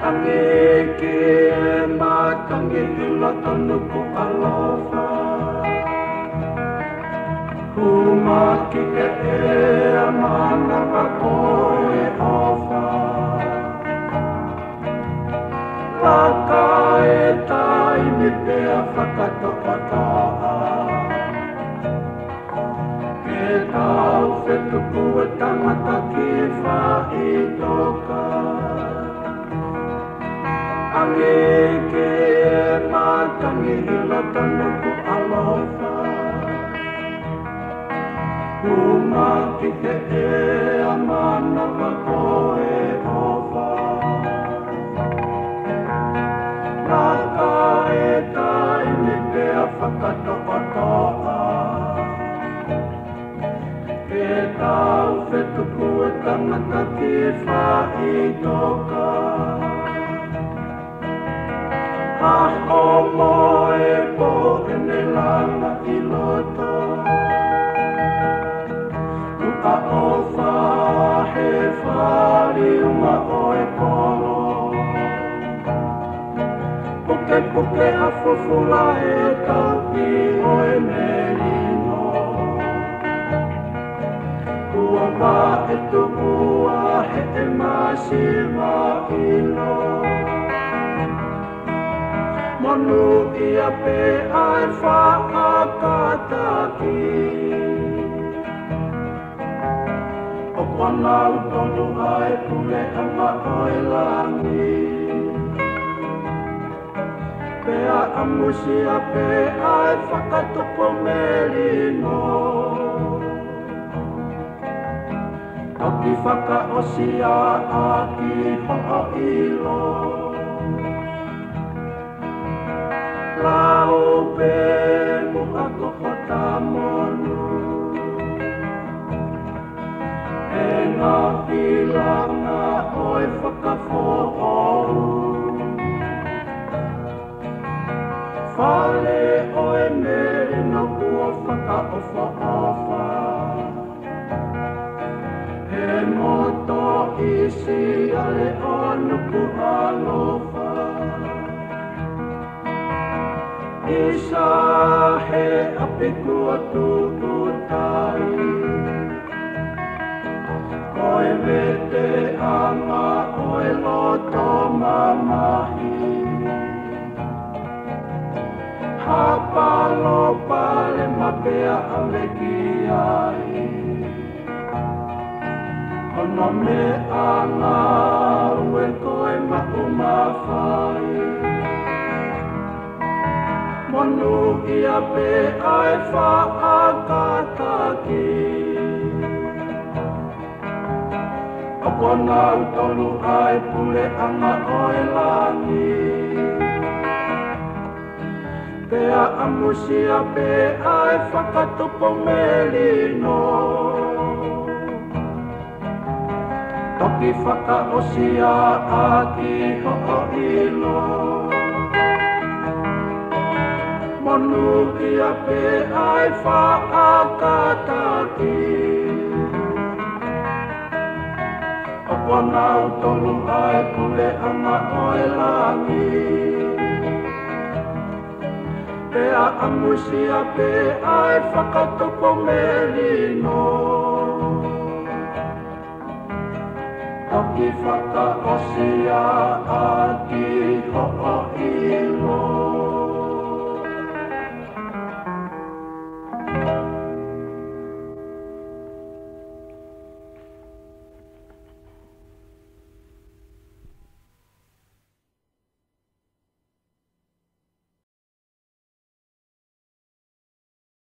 Angeke matangi ila tanuku alofa Humaki amana pakoe ofa Laka tai mi pea whakatokotoa Ke tau whetuku tangata ki whaitoka Angeke matangi ila tanuku alofa Humaki amana pakoe ofa Naka tai ni pea whakatokotoa Ke tau whetuku tangata ki whaitoka Aho moe po ene lana i loto Uka ofa he whari uma oe polo Puke puke a fufula e tauki oe merino Ua wa e tukua he e masi wa ino Monu ia pe ai whaakataki O kwanau tonu ai pule anga oe langi Pea amusia pe ai whakatupo merino Toki whakaosia aki ho'o ilo Lau pe mua kohota monu E ngā pilanga oe whakafo'oru Whale oe mere no kua whakaofa-ofa He moto isi ale o nuku alofa Isa he apiku atu utai Koe vete ama oe loto mamahi Hapalo pale mapea aleki ai Ono me anga ue koe maumawhai Monu ia pe ai whaakataki Ako nau tolu ai pule anga oe langi Pea amusia pe ai whakatupo melino Toki whakaosia aki ho'o ilo Monu ia pe ai whaakataki Opo nau tolu ai pule anga oe langi Pea amusia pe ai whakatupo melino Toki whakaosia aki